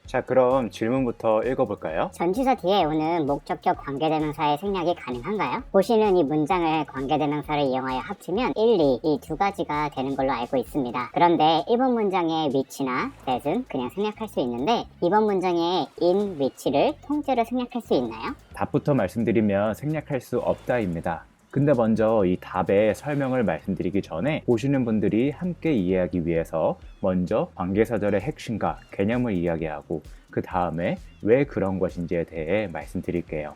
자, 그럼 질문부터 읽어볼까요? 전치사 뒤에 오는 목적격 관계대명사의 생략이 가능한가요? 보시는 이 문장을 관계대명사를 이용하여 합치면 1, 2, 이 두 가지가 되는 걸로 알고 있습니다. 그런데 1번 문장의 which나 that은 그냥 생략할 수 있는데 2번 문장의 in, which를 통째로 생략할 수 있나요? 답부터 말씀드리면 생략할 수 없다입니다. 근데 먼저 이 답의 설명을 말씀드리기 전에 보시는 분들이 함께 이해하기 위해서 먼저 관계사절의 핵심과 개념을 이야기하고 그 다음에 왜 그런 것인지에 대해 말씀드릴게요.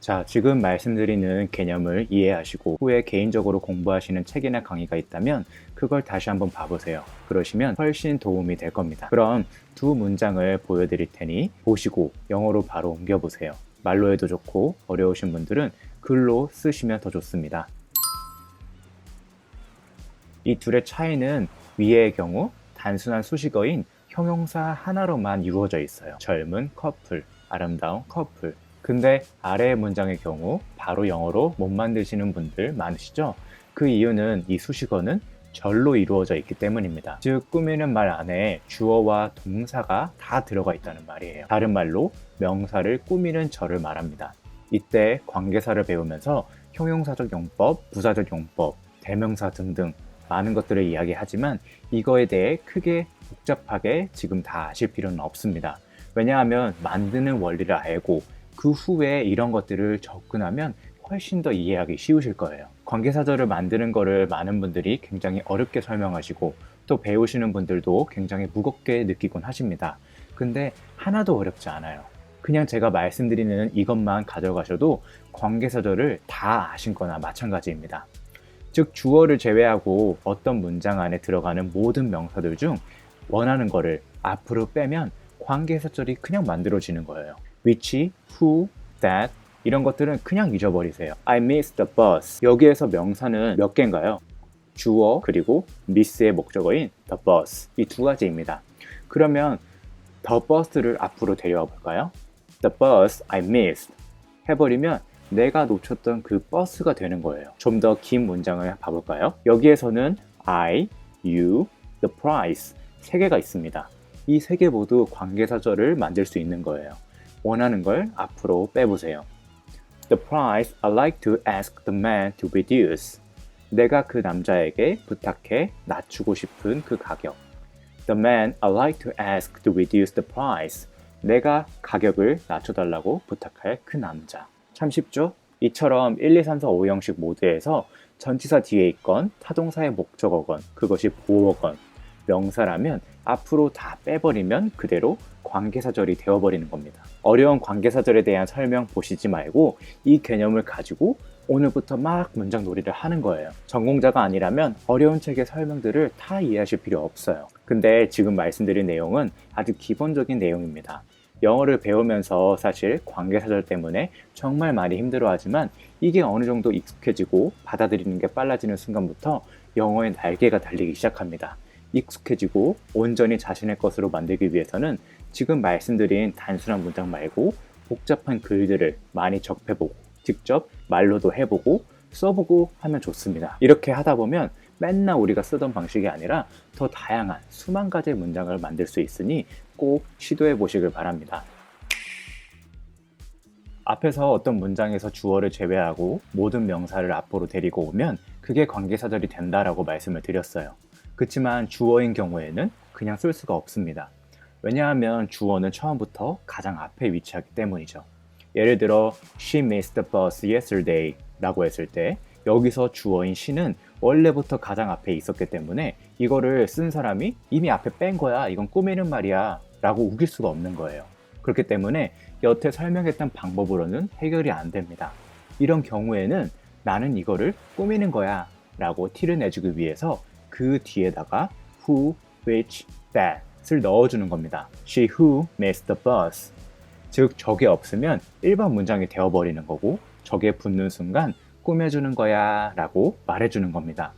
자, 지금 말씀드리는 개념을 이해하시고 후에 개인적으로 공부하시는 책이나 강의가 있다면 그걸 다시 한번 봐보세요. 그러시면 훨씬 도움이 될 겁니다. 그럼 두 문장을 보여드릴 테니 보시고 영어로 바로 옮겨보세요. 말로 해도 좋고 어려우신 분들은 글로 쓰시면 더 좋습니다. 이 둘의 차이는 위의 경우 단순한 수식어인 형용사 하나로만 이루어져 있어요. 젊은 커플, 아름다운 커플. 근데 아래의 문장의 경우 바로 영어로 못 만드시는 분들 많으시죠? 그 이유는 이 수식어는 절로 이루어져 있기 때문입니다. 즉 꾸미는 말 안에 주어와 동사가 다 들어가 있다는 말이에요. 다른 말로 명사를 꾸미는 절을 말합니다. 이때 관계사를 배우면서 형용사적 용법, 부사적 용법, 대명사 등등 많은 것들을 이야기하지만 이거에 대해 크게 복잡하게 지금 다 아실 필요는 없습니다. 왜냐하면 만드는 원리를 알고 그 후에 이런 것들을 접근하면 훨씬 더 이해하기 쉬우실 거예요. 관계사절을 만드는 거를 많은 분들이 굉장히 어렵게 설명하시고 또 배우시는 분들도 굉장히 무겁게 느끼곤 하십니다. 근데 하나도 어렵지 않아요. 그냥 제가 말씀드리는 이것만 가져가셔도 관계사절을 다 아신 거나 마찬가지입니다. 즉 주어를 제외하고 어떤 문장 안에 들어가는 모든 명사들 중 원하는 거를 앞으로 빼면 관계사절이 그냥 만들어지는 거예요. which, who, that 이런 것들은 그냥 잊어버리세요. I missed the bus. 여기에서 명사는 몇 개인가요? 주어 그리고 miss의 목적어인 the bus 이 두 가지입니다. 그러면 the bus를 앞으로 데려와 볼까요? The bus I missed 해버리면 내가 놓쳤던 그 버스가 되는 거예요. 좀 더 긴 문장을 봐볼까요? 여기에서는 I, you, the price 세 개가 있습니다. 이 세 개 모두 관계사절을 만들 수 있는 거예요. 원하는 걸 앞으로 빼보세요. The price I'd like to ask the man to reduce. 내가 그 남자에게 부탁해 낮추고 싶은 그 가격. The man I'd like to ask to reduce the price. 내가 가격을 낮춰달라고 부탁할 그 남자. 참 쉽죠? 이처럼 1, 2, 3, 4, 5 형식 모드에서 전치사 뒤에 있건 타동사의 목적어건 그것이 보어건 명사라면 앞으로 다 빼버리면 그대로 관계사절이 되어버리는 겁니다. 어려운 관계사절에 대한 설명 보시지 말고 이 개념을 가지고 오늘부터 막 문장 놀이를 하는 거예요. 전공자가 아니라면 어려운 책의 설명들을 다 이해하실 필요 없어요. 근데 지금 말씀드린 내용은 아주 기본적인 내용입니다. 영어를 배우면서 사실 관계사절 때문에 정말 많이 힘들어하지만 이게 어느 정도 익숙해지고 받아들이는 게 빨라지는 순간부터 영어의 날개가 달리기 시작합니다. 익숙해지고 온전히 자신의 것으로 만들기 위해서는 지금 말씀드린 단순한 문장 말고 복잡한 글들을 많이 접해보고 직접 말로도 해보고 써보고 하면 좋습니다. 이렇게 하다 보면 맨날 우리가 쓰던 방식이 아니라 더 다양한 수만 가지의 문장을 만들 수 있으니 꼭 시도해 보시길 바랍니다. 앞에서 어떤 문장에서 주어를 제외하고 모든 명사를 앞으로 데리고 오면 그게 관계사절이 된다라고 말씀을 드렸어요. 그렇지만 주어인 경우에는 그냥 쓸 수가 없습니다. 왜냐하면 주어는 처음부터 가장 앞에 위치하기 때문이죠. 예를 들어 She missed the bus yesterday 라고 했을 때 여기서 주어인 she는 원래부터 가장 앞에 있었기 때문에 이거를 쓴 사람이 이미 앞에 뺀 거야, 이건 꾸미는 말이야 라고 우길 수가 없는 거예요. 그렇기 때문에 여태 설명했던 방법으로는 해결이 안 됩니다. 이런 경우에는 나는 이거를 꾸미는 거야 라고 티를 내주기 위해서 그 뒤에다가 who, which, that을 넣어주는 겁니다. She who missed the bus. 즉 저게 없으면 일반 문장이 되어버리는 거고 저게 붙는 순간 꾸며주는 거야 라고 말해주는 겁니다.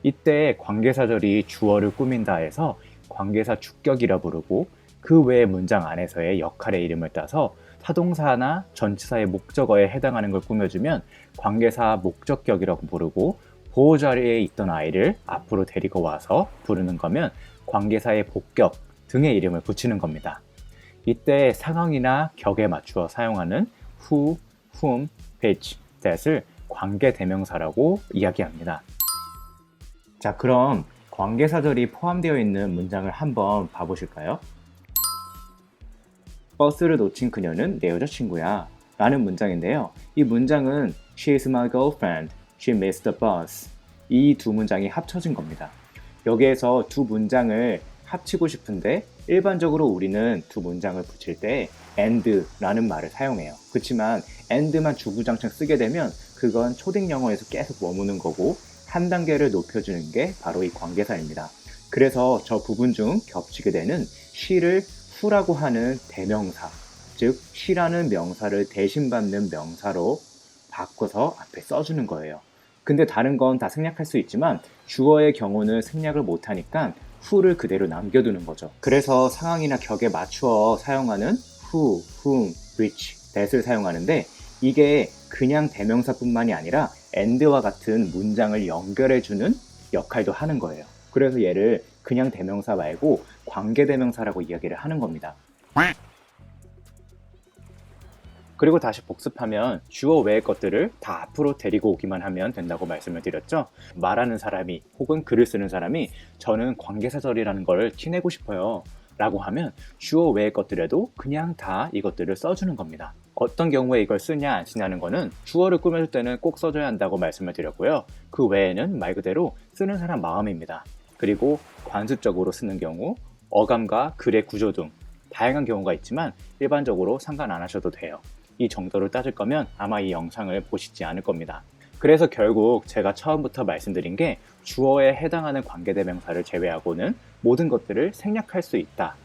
이때 관계사절이 주어를 꾸민다 해서 관계사 주격이라 부르고 그 외의 문장 안에서의 역할의 이름을 따서 타동사나 전치사의 목적어에 해당하는 걸 꾸며주면 관계사 목적격이라고 부르고 보호 자리에 있던 아이를 앞으로 데리고 와서 부르는 거면 관계사의 복격 등의 이름을 붙이는 겁니다. 이때 상황이나 격에 맞추어 사용하는 who, whom, which, that을 관계대명사라고 이야기합니다. 자, 그럼 관계사절이 포함되어 있는 문장을 한번 봐보실까요? 버스를 놓친 그녀는 내 여자친구야 라는 문장인데요. 이 문장은 She is my girlfriend, she missed the bus. 이 두 문장이 합쳐진 겁니다. 여기에서 두 문장을 합치고 싶은데 일반적으로 우리는 두 문장을 붙일 때 and라는 말을 사용해요. 그렇지만 and만 주구장창 쓰게 되면 그건 초딩 영어에서 계속 머무는 거고 한 단계를 높여주는 게 바로 이 관계사입니다. 그래서 저 부분 중 겹치게 되는 she를 who라고 하는 대명사, 즉 she라는 명사를 대신받는 명사로 바꿔서 앞에 써주는 거예요. 근데 다른 건 다 생략할 수 있지만 주어의 경우는 생략을 못하니까 who를 그대로 남겨두는 거죠. 그래서 상황이나 격에 맞추어 사용하는 who, whom, which, that을 사용하는데 이게 그냥 대명사뿐만이 아니라 and와 같은 문장을 연결해주는 역할도 하는 거예요. 그래서 얘를 그냥 대명사 말고 관계대명사라고 이야기를 하는 겁니다. 그리고 다시 복습하면 주어 외의 것들을 다 앞으로 데리고 오기만 하면 된다고 말씀을 드렸죠. 말하는 사람이 혹은 글을 쓰는 사람이 저는 관계사절이라는 걸 티내고 싶어요 라고 하면 주어 외의 것들에도 그냥 다 이것들을 써주는 겁니다. 어떤 경우에 이걸 쓰냐 안 쓰냐는 거는 주어를 꾸며줄 때는 꼭 써줘야 한다고 말씀을 드렸고요. 그 외에는 말 그대로 쓰는 사람 마음입니다. 그리고 관습적으로 쓰는 경우 어감과 글의 구조 등 다양한 경우가 있지만 일반적으로 상관 안 하셔도 돼요. 이 정도를 따질 거면 아마 이 영상을 보시지 않을 겁니다. 그래서 결국 제가 처음부터 말씀드린 게 주어에 해당하는 관계대명사를 제외하고는 모든 것들을 생략할 수 있다.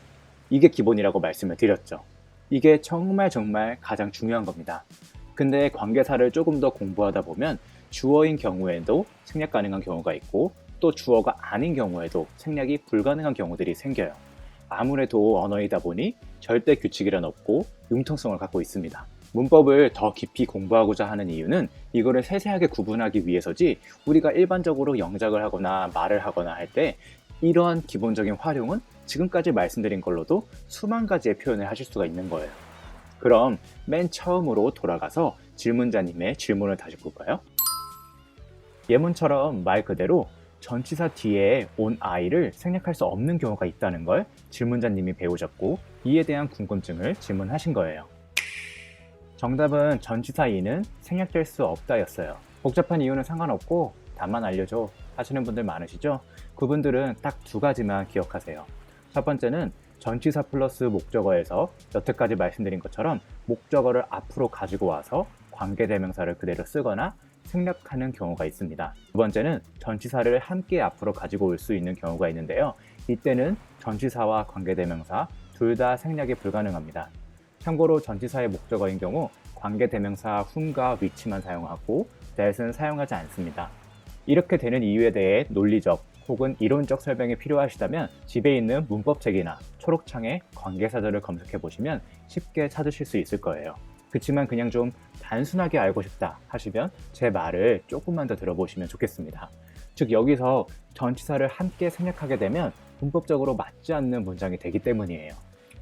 이게 기본이라고 말씀을 드렸죠. 이게 정말 가장 중요한 겁니다. 근데 관계사를 조금 더 공부하다 보면 주어인 경우에도 생략 가능한 경우가 있고 또 주어가 아닌 경우에도 생략이 불가능한 경우들이 생겨요. 아무래도 언어이다 보니 절대 규칙이란 없고 융통성을 갖고 있습니다. 문법을 더 깊이 공부하고자 하는 이유는 이거를 세세하게 구분하기 위해서지 우리가 일반적으로 영작을 하거나 말을 하거나 할 때 이러한 기본적인 활용은 지금까지 말씀드린 걸로도 수만 가지의 표현을 하실 수가 있는 거예요. 그럼 맨 처음으로 돌아가서 질문자님의 질문을 다시 볼까요? 예문처럼 말 그대로 전치사 뒤에 온 I를 생략할 수 없는 경우가 있다는 걸 질문자님이 배우셨고 이에 대한 궁금증을 질문하신 거예요. 정답은 전치사 E는 생략될 수 없다 였어요. 복잡한 이유는 상관없고 답만 알려줘 하시는 분들 많으시죠? 그분들은 딱 두 가지만 기억하세요. 첫 번째는 전치사 플러스 목적어에서 여태까지 말씀드린 것처럼 목적어를 앞으로 가지고 와서 관계대명사를 그대로 쓰거나 생략하는 경우가 있습니다. 두 번째는 전치사를 함께 앞으로 가지고 올 수 있는 경우가 있는데요. 이때는 전치사와 관계대명사 둘 다 생략이 불가능합니다. 참고로 전치사의 목적어인 경우 관계대명사 whom과 which만 사용하고 that은 사용하지 않습니다. 이렇게 되는 이유에 대해 논리적 혹은 이론적 설명이 필요하시다면 집에 있는 문법책이나 초록창에 관계사절을 검색해 보시면 쉽게 찾으실 수 있을 거예요. 그렇지만 그냥 좀 단순하게 알고 싶다 하시면 제 말을 조금만 더 들어보시면 좋겠습니다. 즉 여기서 전치사를 함께 생략하게 되면 문법적으로 맞지 않는 문장이 되기 때문이에요.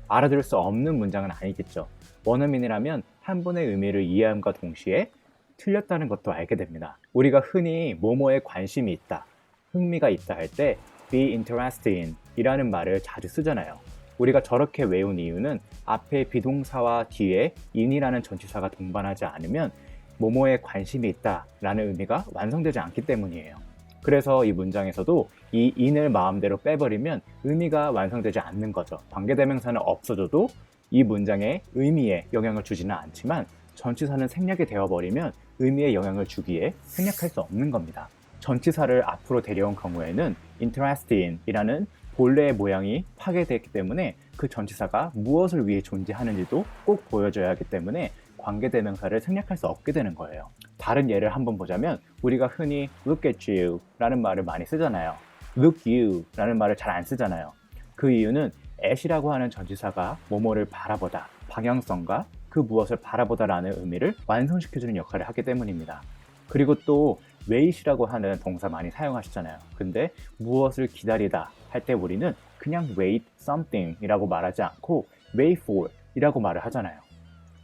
알아들을 수 없는 문장은 아니겠죠. 원어민이라면 한 번의 의미를 이해함과 동시에 틀렸다는 것도 알게 됩니다. 우리가 흔히 뭐뭐에 관심이 있다, 흥미가 있다 할 때 be interested in 이라는 말을 자주 쓰잖아요. 우리가 저렇게 외운 이유는 앞에 비동사와 뒤에 in이라는 전치사가 동반하지 않으면 뭐뭐에 관심이 있다 라는 의미가 완성되지 않기 때문이에요. 그래서 이 문장에서도 이 in을 마음대로 빼버리면 의미가 완성되지 않는 거죠. 관계대명사는 없어져도 이 문장의 의미에 영향을 주지는 않지만 전치사는 생략이 되어버리면 의미에 영향을 주기에 생략할 수 없는 겁니다. 전치사를 앞으로 데려온 경우에는 interested in 이라는 본래의 모양이 파괴됐기 때문에 그 전치사가 무엇을 위해 존재하는지도 꼭 보여줘야 하기 때문에 관계대명사를 생략할 수 없게 되는 거예요. 다른 예를 한번 보자면 우리가 흔히 look at you 라는 말을 많이 쓰잖아요. look you 라는 말을 잘 안 쓰잖아요. 그 이유는 at이라고 하는 전치사가 뭐뭐를 바라보다, 방향성과 그 무엇을 바라보다 라는 의미를 완성시켜주는 역할을 하기 때문입니다. 그리고 또 wait이라고 하는 동사 많이 사용하시잖아요. 근데 무엇을 기다리다 할 때 우리는 그냥 wait something 이라고 말하지 않고 wait for 이라고 말을 하잖아요.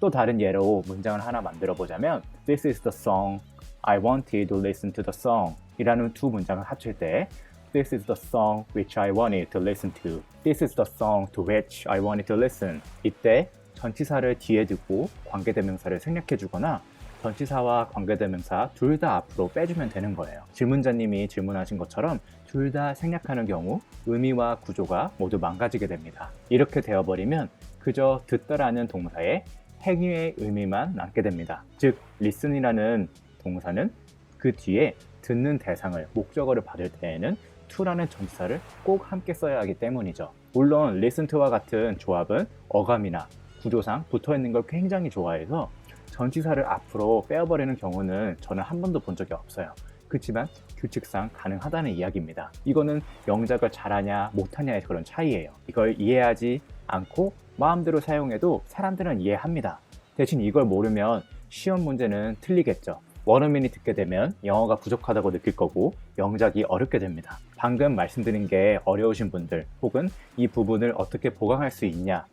또 다른 예로 문장을 하나 만들어 보자면 This is the song, I wanted to listen to the song 이라는 두 문장을 합칠 때 This is the song which I wanted to listen to. This is the song to which I wanted to listen. 이때 전치사를 뒤에 두고 관계대명사를 생략해 주거나 전치사와 관계대명사 둘 다 앞으로 빼주면 되는 거예요. 질문자님이 질문하신 것처럼 둘 다 생략하는 경우 의미와 구조가 모두 망가지게 됩니다. 이렇게 되어버리면 그저 듣다라는 동사의 행위의 의미만 남게 됩니다. 즉, listen이라는 동사는 그 뒤에 듣는 대상을 목적어를 받을 때에는 to라는 전치사를 꼭 함께 써야 하기 때문이죠. 물론 listen to와 같은 조합은 어감이나 구조상 붙어있는 걸 굉장히 좋아해서 전치사를 앞으로 빼어버리는 경우는 저는 한 번도 본 적이 없어요. 그렇지만 규칙상 가능하다는 이야기입니다. 이거는 영작을 잘하냐 못하냐의 그런 차이예요. 이걸 이해하지 않고 마음대로 사용해도 사람들은 이해합니다. 대신 이걸 모르면 시험 문제는 틀리겠죠. 원어민이 듣게 되면 영어가 부족하다고 느낄 거고 영작이 어렵게 됩니다. 방금 말씀드린 게 어려우신 분들 혹은 이 부분을 어떻게 보강할 수 있냐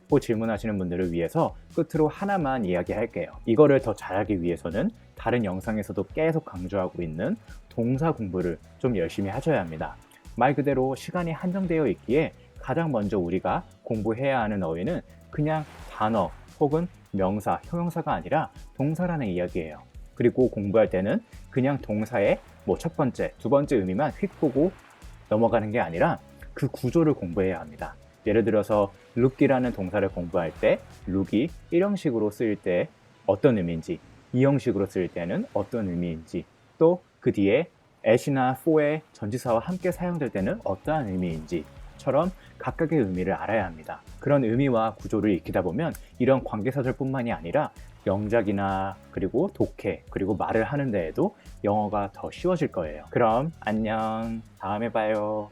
고 질문하시는 분들을 위해서 끝으로 하나만 이야기할게요. 이거를 더 잘하기 위해서는 다른 영상에서도 계속 강조하고 있는 동사 공부를 좀 열심히 하셔야 합니다. 말 그대로 시간이 한정되어 있기에 가장 먼저 우리가 공부해야 하는 어휘는 그냥 단어 혹은 명사, 형용사가 아니라 동사라는 이야기예요. 그리고 공부할 때는 그냥 동사의 첫 번째, 두 번째 의미만 휙 보고 넘어가는 게 아니라 그 구조를 공부해야 합니다. 예를 들어서 look이라는 동사를 공부할 때 look이 1형식으로 쓰일 때 어떤 의미인지 2형식으로 쓰일 때는 어떤 의미인지 또 그 뒤에 at이나 for의 전치사와 함께 사용될 때는 어떠한 의미인지처럼 각각의 의미를 알아야 합니다. 그런 의미와 구조를 익히다 보면 이런 관계사절뿐만이 아니라 영작이나 그리고 독해 그리고 말을 하는 데에도 영어가 더 쉬워질 거예요. 그럼 안녕, 다음에 봐요.